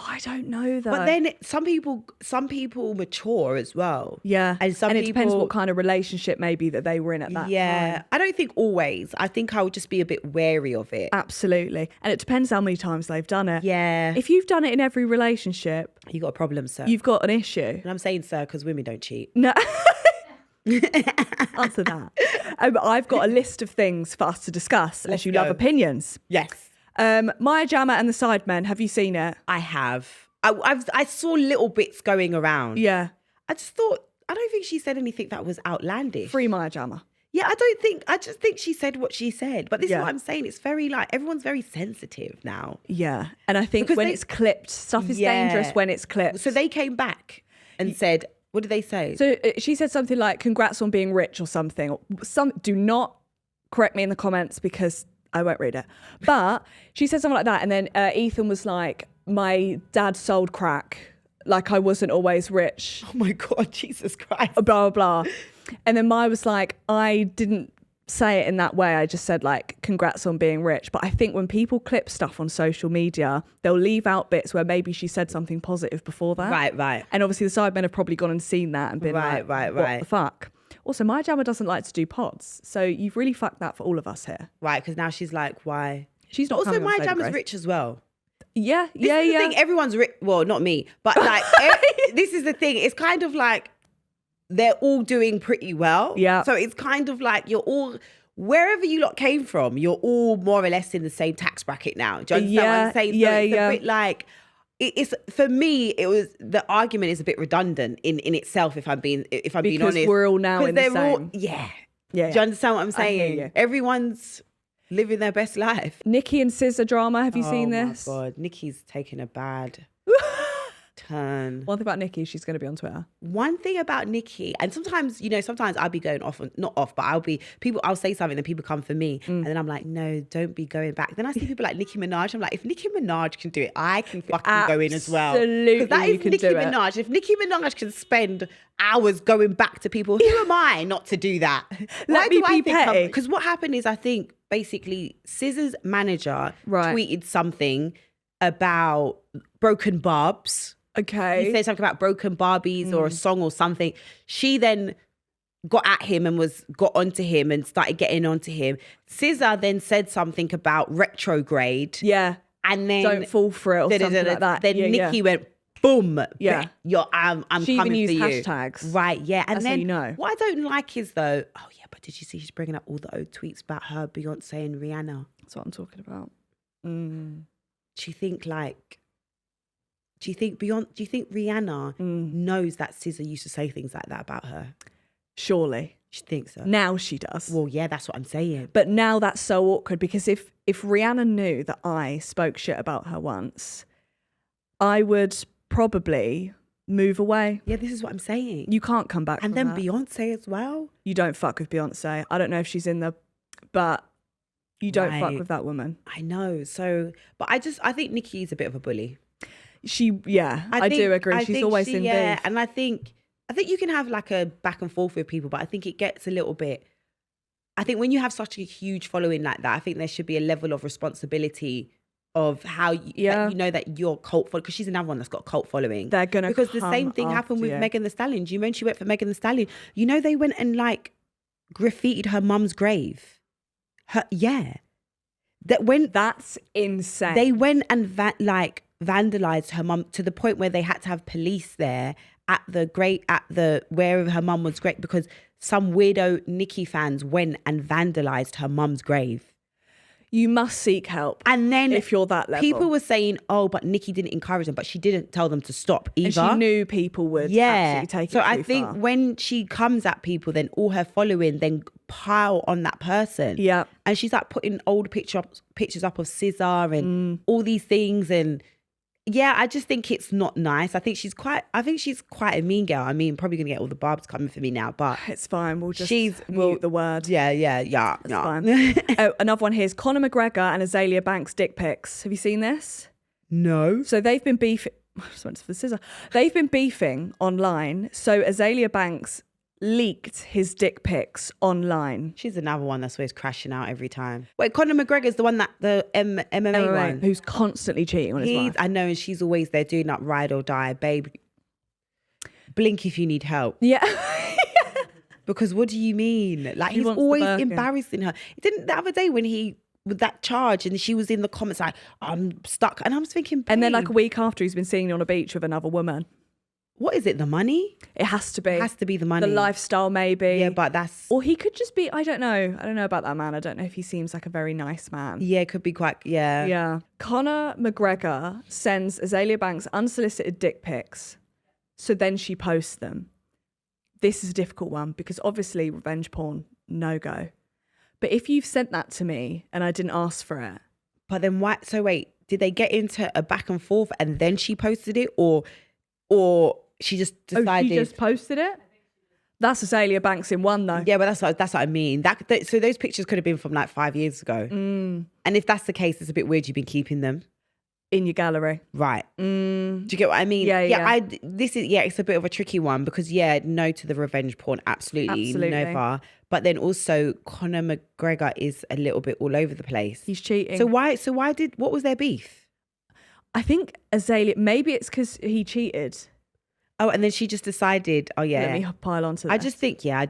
I don't know though. But then some people mature as well. Yeah. And it depends what kind of relationship maybe that they were in at that time. I don't think always. I think I would just be a bit wary of it. Absolutely. And it depends how many times they've done it. Yeah. If you've done it in every relationship, you got a problem, sir. You've got an issue. And I'm saying sir because women don't cheat. No. Answer that. I've got a list of things for us to discuss as you love opinions. Yes. Maya Jama and the Sidemen, have you seen it? I have. I saw little bits going around. Yeah. I just thought, I don't think she said anything that was outlandish. Free Maya Jama. Yeah, I just think she said what she said. But this is what I'm saying. It's very like, everyone's very sensitive now. Yeah. And I think when it's clipped, stuff is dangerous when it's clipped. So they came back and said, what did they say? So she said something like, congrats on being rich or something. Do not correct me in the comments because I won't read it. But she said something like that. And then Ethan was like, my dad sold crack. Like I wasn't always rich. Oh my God, Jesus Christ. Blah, blah, blah. And then Maya was like, I didn't say it in that way. I just said like, congrats on being rich. But I think when people clip stuff on social media, they'll leave out bits where maybe she said something positive before that. Right. And obviously the Sidemen have probably gone and seen that and been what the fuck? Also, Maya Jama doesn't like to do pods. So you've really fucked that for all of us here. Right, because now she's like, why? She's not also, coming on Maya Jama's Grace. rich as well. Yeah. This is the thing, everyone's rich. Well, not me. But like, this is the thing. It's kind of like they're all doing pretty well. Yeah. So it's kind of like you're all... Wherever you lot came from, you're all more or less in the same tax bracket now. Do you understand what I'm saying? So it's a bit like, it's for me, it was, the argument is a bit redundant in itself, if I'm being honest. Because we're all now in the same. Yeah. Yeah. Do you understand what I'm saying? You. Everyone's living their best life. Nicki and SZA drama, have you seen this? Oh my God, Nicki's taken a bad turn. One thing about Nicki, she's going to be on Twitter. One thing about Nicki, and sometimes I'll be going off, not off, but I'll say something and people come for me. And then I'm like, no, don't be going back. Then I see people like Nicki Minaj. I'm like, if Nicki Minaj can do it, I can fucking go in as well. Absolutely, because that is Nicki Minaj. If Nicki Minaj can spend hours going back to people, who am I not to do that? Let me be petty. Because what happened is, I think basically SZA's manager tweeted something about broken barbs. Okay. He said something about broken Barbies or a song or something. She then got at him and got onto him and started getting onto him. SZA then said something about retrograde. Yeah. And then don't fall for it or something like that. Then Nicki went, boom. Yeah. I'm she coming even for used you. hashtags. Right, yeah. And that's then how you know. What I don't like is though, oh yeah, but did you see she's bringing up all the old tweets about her, Beyonce and Rihanna? That's what I'm talking about. Do you think Rihanna knows that SZA used to say things like that about her? Surely. She thinks so. Now she does. Well, yeah, that's what I'm saying. But now that's so awkward because if Rihanna knew that I spoke shit about her once, I would probably move away. Yeah, this is what I'm saying. You can't come back and from then that. Beyonce as well. You don't fuck with Beyonce. I don't know if she's in the... But you don't fuck with that woman. I know. So, but I think Nicki's a bit of a bully. I do agree. She's always in beef. And I think you can have like a back and forth with people, but I think it gets a little bit... I think when you have such a huge following like that, I think there should be a level of responsibility of how you know that you're cult following, because she's another one that's got a cult following. They're gonna because the same thing happened with Megan Thee Stallion. Do you remember she went for Megan Thee Stallion? You know they went and like graffitied her mum's grave. That's insane. They went and vandalized her mum to the point where they had to have police there at wherever her mum was great, because some weirdo Nicki fans went and vandalized her mum's grave. You must seek help. And then if you're that level. People were saying, oh, but Nicki didn't encourage them, but she didn't tell them to stop either. And she knew people would absolutely take it too I think far. when she comes at people, then all her following then pile on that person. Yeah. And she's like putting old pictures up of SZA and all these things. And Yeah, I just think it's not nice. I think she's quite a mean girl. I mean, probably gonna get all the barbs coming for me now, but It's fine. We'll just mute the word. Yeah. Fine. Oh, another one here is Conor McGregor and Azalea Banks dick pics. Have you seen this? No. So they've been beefing. I just went for the scissor. They've been beefing online. So Azalea Banks leaked his dick pics online. She's another one that's always crashing out every time. Wait, Conor McGregor's the one that the MMA one, who's constantly cheating on his wife. I know, and she's always there doing that ride or die, babe. Blink if you need help. Yeah. Because what do you mean? Like, he's wants the always Birkin. embarrassing her. It didn't the other day when he with that charge and she was in the comments like, I'm stuck, and I was thinking, babe, And then like a week after, he's been seen on a beach with another woman. what is it? The money? It has to be. It has to be the money. The lifestyle, maybe. Yeah, but that's. Or he could just be, I don't know. I don't know about that man. I don't know if he seems like a very nice man. Yeah, it could be quite. Yeah. Yeah. Conor McGregor sends Azalea Banks unsolicited dick pics. So then she posts them. This is a difficult one because obviously revenge porn, no go. But if you've sent that to me and I didn't ask for it. But then why? So wait, did they get into a back and forth and then she posted it, or she just decided? Oh, she just posted it? That's Azalea Banks in one though. Yeah, but that's what I mean. So those pictures could have been from like 5 years ago. And if that's the case, it's a bit weird you've been keeping them in your gallery. Right. Do you get what I mean? Yeah. It's a bit of a tricky one because no to the revenge porn, absolutely. Never. But then also Conor McGregor is a little bit all over the place. He's cheating. So what was their beef? I think Azalea, maybe it's because he cheated. Oh, and then she just decided, Let me pile onto this. I just think, I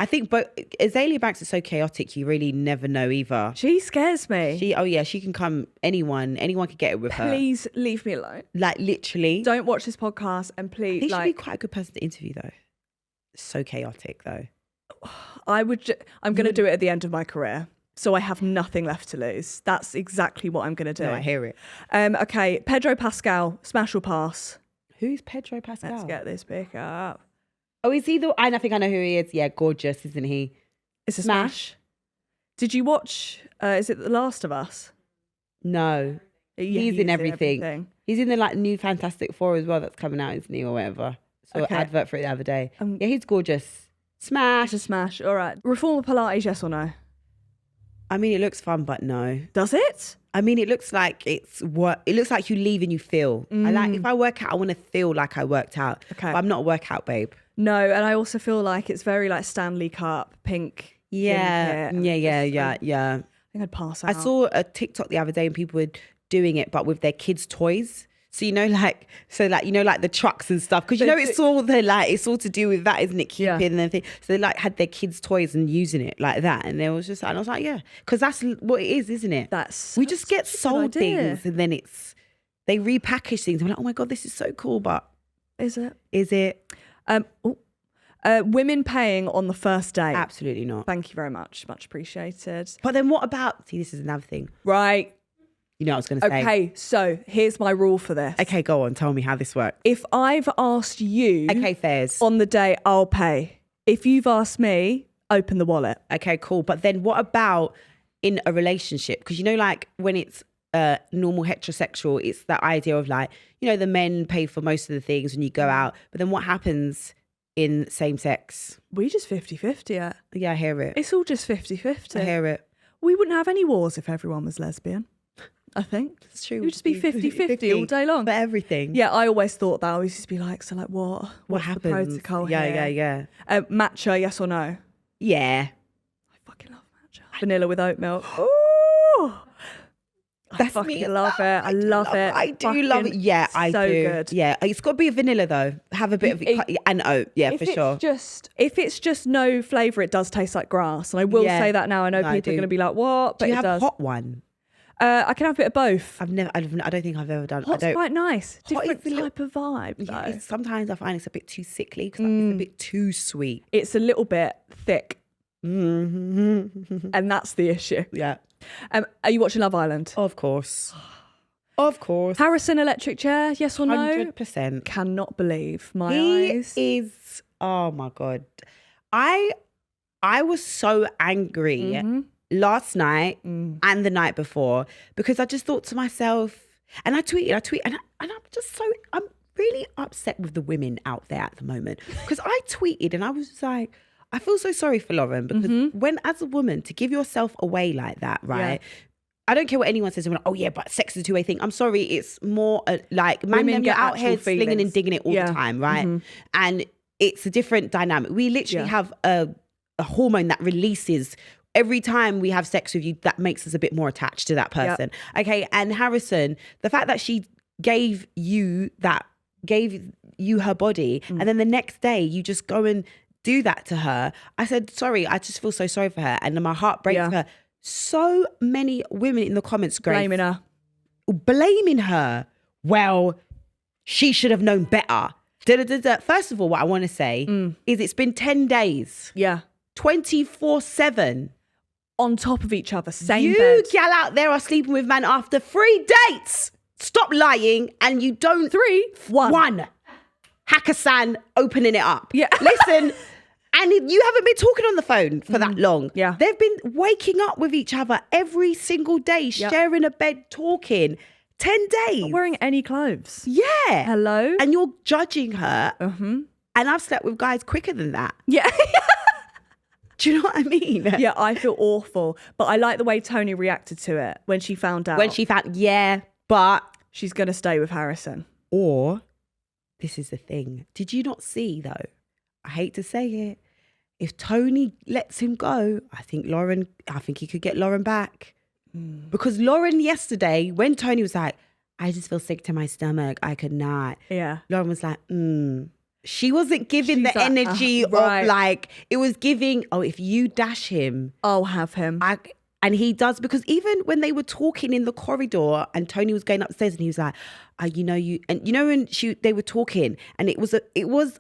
think Azalea Banks is so chaotic, you really never know either. She scares me. She can come, anyone could get it with her. Please leave me alone. Like, literally. Don't watch this podcast and please, I think she'd be quite a good person to interview though. So chaotic though. I'm going to do it at the end of my career. So I have nothing left to lose. That's exactly what I'm going to do. No, I hear it. Okay, Pedro Pascal, smash or pass? Who's Pedro Pascal? Let's get this pick up. Oh, is he I think I know who he is. Yeah, gorgeous, isn't he? It's a smash. Did you watch, is it The Last of Us? No. Yeah, he's in everything. He's in the like new Fantastic Four as well that's coming out, isn't he, or whatever. So Okay. advert for it the other day. Yeah, he's gorgeous. Smash. It's a smash. All right. Reformer Pilates, yes or no? I mean, it looks fun, but no. Does it? I mean, it looks like it looks like you leave and you feel. If I work out, I want to feel like I worked out. Okay. But I'm not a workout babe. No, and I also feel like it's very like Stanley Cup, pink. Yeah. I think I'd pass out. I saw a TikTok the other day and people were doing it, but with their kids' toys. So like the trucks and stuff, because it's all it's all to do with that, isn't it? Keeping and thing. So they like had their kids' toys and using it like that, and I was like, yeah, because that's what it is, isn't it? We just get sold things, and then they repackage things. I'm like, oh my god, this is so cool, but is it? Women paying on the first date? Absolutely not. Thank you very much appreciated. But then what about? See, this is another thing, right? You know what I was going to say. Okay, so here's my rule for this. Okay, go on. Tell me how this works. If I've asked you fairs. on the day, I'll pay. If you've asked me, open the wallet. Okay, cool. But then what about in a relationship? Because like when it's normal heterosexual, it's that idea of like, the men pay for most of the things when you go out. But then what happens in same sex? We just 50-50 it. Yeah, I hear it. It's all just 50-50. I hear it. We wouldn't have any wars if everyone was lesbian. I think it's true. It would just be 50-50 all day long. For everything. Yeah, I always thought that. I always used to be like, so like what? What happens? The protocol Yeah. Matcha, yes or no? Yeah. I fucking love matcha. Vanilla with oat milk. Oh, That's I fucking me. love it. I love it. I do love it. Yeah, I do. So good. Yeah, it's got to be a vanilla though. Have a bit of and oat. Yeah, for sure. If it's just no flavour, it does taste like grass. And I will say that now. I know people are going to be like, what? But do you it have does. Hot one? I can have a bit of both. I don't think I've ever done. Hot's quite nice. Different Hot type of vibe though. Yeah, sometimes I find it's a bit too sickly because it's a bit too sweet. It's a little bit thick. Mm-hmm. And that's the issue. Yeah. Are you watching Love Island? Of course. Of course. Harrison electric chair, yes or no? 100%. Cannot believe my eyes. He is, oh my God. I was so angry last night and the night before because I just thought to myself, And I tweeted, and I'm just I'm really upset with the women out there at the moment. Because I tweeted and I was just like, I feel so sorry for Lauren because when, as a woman, to give yourself away like that, right? Yeah. I don't care what anyone says. Like, oh yeah, but sex is a two-way thing. I'm sorry, it's more like man, get out here slinging and digging it all the time, right? And it's a different dynamic. We literally have a hormone that releases every time we have sex with you that makes us a bit more attached to that person. Okay, and Harrison, the fact that she gave you her body, and then the next day you just go and do that to her. I said, sorry, I just feel so sorry for her, and my heart breaks for her. So many women in the comments, Grace, blaming her. Well, she should have known better. First of all, what I want to say is it's been 10 days. Yeah. 24/7. On top of each other, same bed. You gal out there are sleeping with man after 3 dates. Stop lying, and you don't. 3, 1. 1. Hakkasan opening it up. Yeah. Listen. And you haven't been talking on the phone for that long. Yeah. They've been waking up with each other every single day, sharing a bed, talking. 10 days. Not wearing any clothes. Yeah. Hello? And you're judging her. And I've slept with guys quicker than that. Yeah. Do you know what I mean? Yeah, I feel awful. But I like the way Tony reacted to it when she found out. But she's going to stay with Harrison. Or, this is the thing. Did you not see, though? I hate to say it. If Tony lets him go, I think he could get Lauren back. Because Lauren yesterday, when Tony was like, I just feel sick to my stomach, I could not. Yeah. Lauren was like, She wasn't giving the energy of like, it was giving, if you dash him. I'll have him. And he does, because even when they were talking in the corridor and Tony was going upstairs and he was like, when they were talking and it was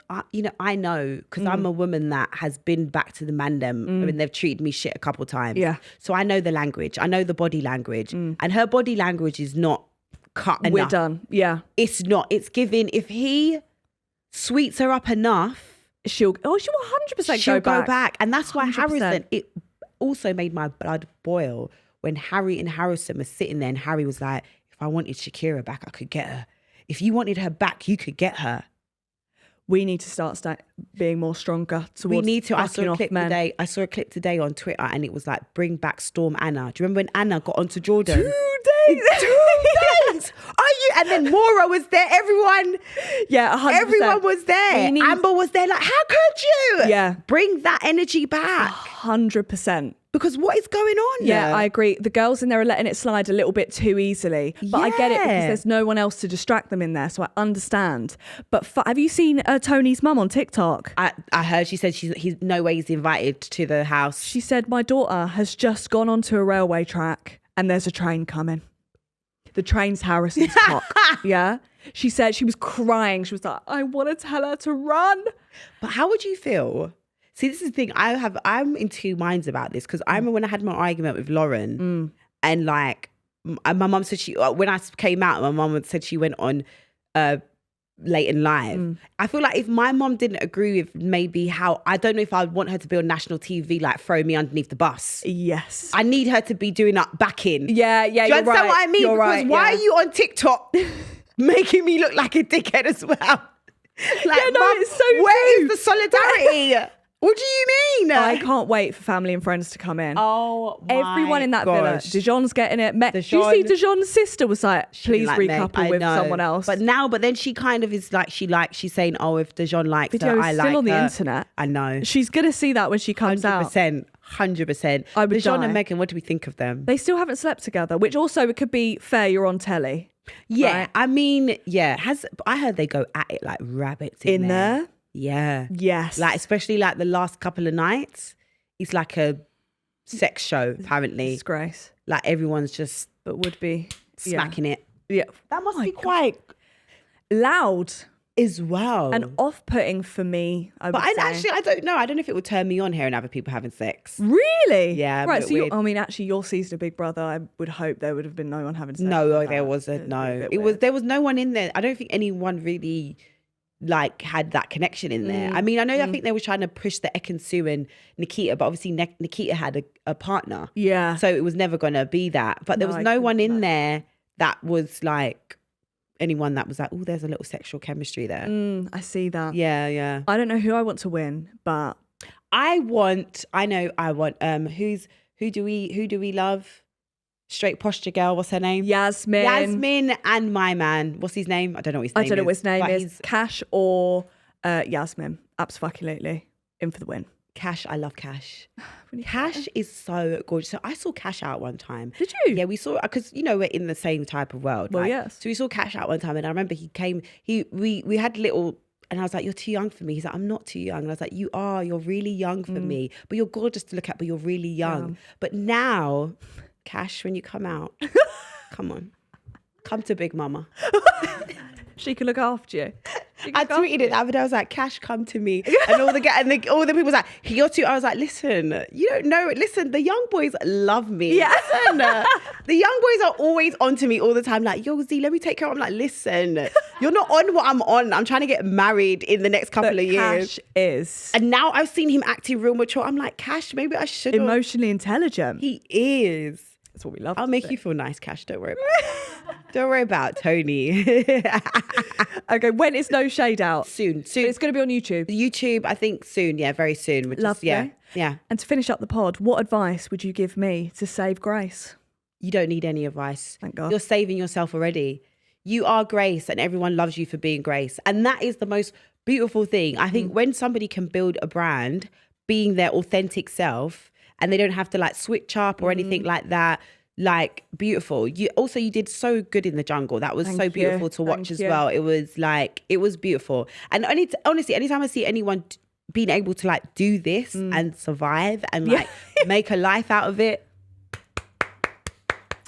I know, because I'm a woman that has been back to the mandem. I mean, they've treated me shit a couple of times. Yeah. So I know the language. I know the body language. And her body language is not cut enough. We're done. Yeah. It's not. It's giving, if he sweets her up enough, she'll 100% go back. And that's why 100%. Harrison, it also made my blood boil when Harry and Harrison were sitting there and Harry was like, if I wanted Shakira back, I could get her. If you wanted her back, you could get her. We need to start being more stronger towards We need to. I saw a clip today on Twitter and it was like, bring back Storm Anna. Do you remember when Anna got onto Jordan? 2 days. 2 days. Are you? And then Maura was there. Everyone. Yeah, 100%. Everyone was there. Amber was there. Like, how could you? Yeah. Bring that energy back. 100%. Because what is going on? Yeah, I agree. The girls in there are letting it slide a little bit too easily. But I get it because there's no one else to distract them in there. So I understand. But have you seen Tony's mum on TikTok? I heard she said he's no way he's invited to the house. She said, my daughter has just gone onto a railway track and there's a train coming. The train's Harrison's cock. Yeah. She said she was crying. She was like, I want to tell her to run. But how would you feel? See, this is the thing. I'm in two minds about this because I remember when I had my argument with Lauren and like my mum said when I came out, my mum said she went on Late and Live. I feel like if my mum didn't agree with maybe how, I don't know if I'd want her to be on national TV, like throw me underneath the bus. Yes. I need her to be doing up back in. Yeah, Do you understand what I mean? Because why are you on TikTok making me look like a dickhead as well? Like, Mum, it's so where true. is the solidarity? What do you mean? I can't wait for family and friends to come in. Oh, my everyone in that villa. Dijon's getting it. Did you see Dijon's sister was like, please recouple with someone else. But then she kind of is like, she's saying, if Dijon likes her, I like her. Still on the internet. I know. She's going to see that when she comes out. 100%. Dijon and Megan, what do we think of them? They still haven't slept together, which also, it could be fair, you're on telly. Yeah. Right? I mean, yeah. I heard they go at it like rabbits in there. Yeah. Yes. Like, especially like the last couple of nights, it's like a sex show, apparently. Disgrace. Like everyone's just would be smacking it. Yeah. That must be quite loud as well. And off-putting for me, I would say. I don't know. I don't know if it would turn me on hearing other people having sex. Really? Yeah. Right. So your season Big Brother, I would hope there would have been no one having sex. No, there wasn't. No. There was no one in there. I don't think anyone really like had that connection in there. I mean, I think they were trying to push the Ekin-Su and Nikita, but obviously Nikita had a partner. Yeah. So it was never going to be that. But there was no one in there that was like anyone that was like, oh, there's a little sexual chemistry there. I see that. Yeah. I don't know who I want to win, but I want who do we love? Straight posture girl, what's her name? Yasmin and my man. What's his name? I don't know what his name is. I don't know what his name but is. Cash or Yasmin. Absolutely. In for the win. Cash, I love Cash. Cash is so gorgeous. So I saw Cash out one time. Did you? Yeah, we saw, because we're in the same type of world. Well, right? yes. So we saw Cash out one time, and I remember we had little, and I was like, you're too young for me. He's like, I'm not too young. And I was like, you're really young for me. But you're gorgeous to look at, but you're really young. Yeah. But now, Cash, when you come out, come on. Come to Big Mama. She can look after you. I tweeted it the other day. I was like, Cash, come to me. And all the people was like, you're too. I was like, listen, you don't know it. Listen, the young boys love me. Yeah. Listen, the young boys are always onto me all the time. Like, yo, Z, let me take care of. I'm like, listen, you're not on what I'm on. I'm trying to get married in the next couple of years. Cash is. And now I've seen him acting real mature. I'm like, Cash, maybe I should. Emotionally intelligent. He is. That's what we love. I'll make you feel nice, Cash. Don't worry about it. Don't worry about Tony. Okay, when is No Shade out? Soon. But it's going to be on YouTube. YouTube, I think soon. Yeah, very soon. Lovely. Yeah. And to finish up the pod, what advice would you give me to save Grace? You don't need any advice. Thank God. You're saving yourself already. You are Grace, and everyone loves you for being Grace. And that is the most beautiful thing. I think when somebody can build a brand, being their authentic self, and they don't have to like switch up or anything like that. Like, beautiful. You did so good in the jungle. That was so beautiful to watch as well. It was beautiful. And honestly, anytime I see anyone being able to like do this and survive and like make a life out of it,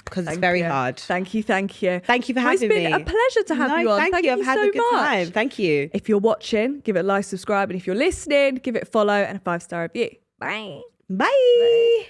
because it's very hard. Thank you. Thank you for having me. It's been a pleasure to have you on. Thank you. I've had a good time. Thank you. If you're watching, give it a like, subscribe, and if you're listening, give it a follow and a 5-star review. Bye. Bye.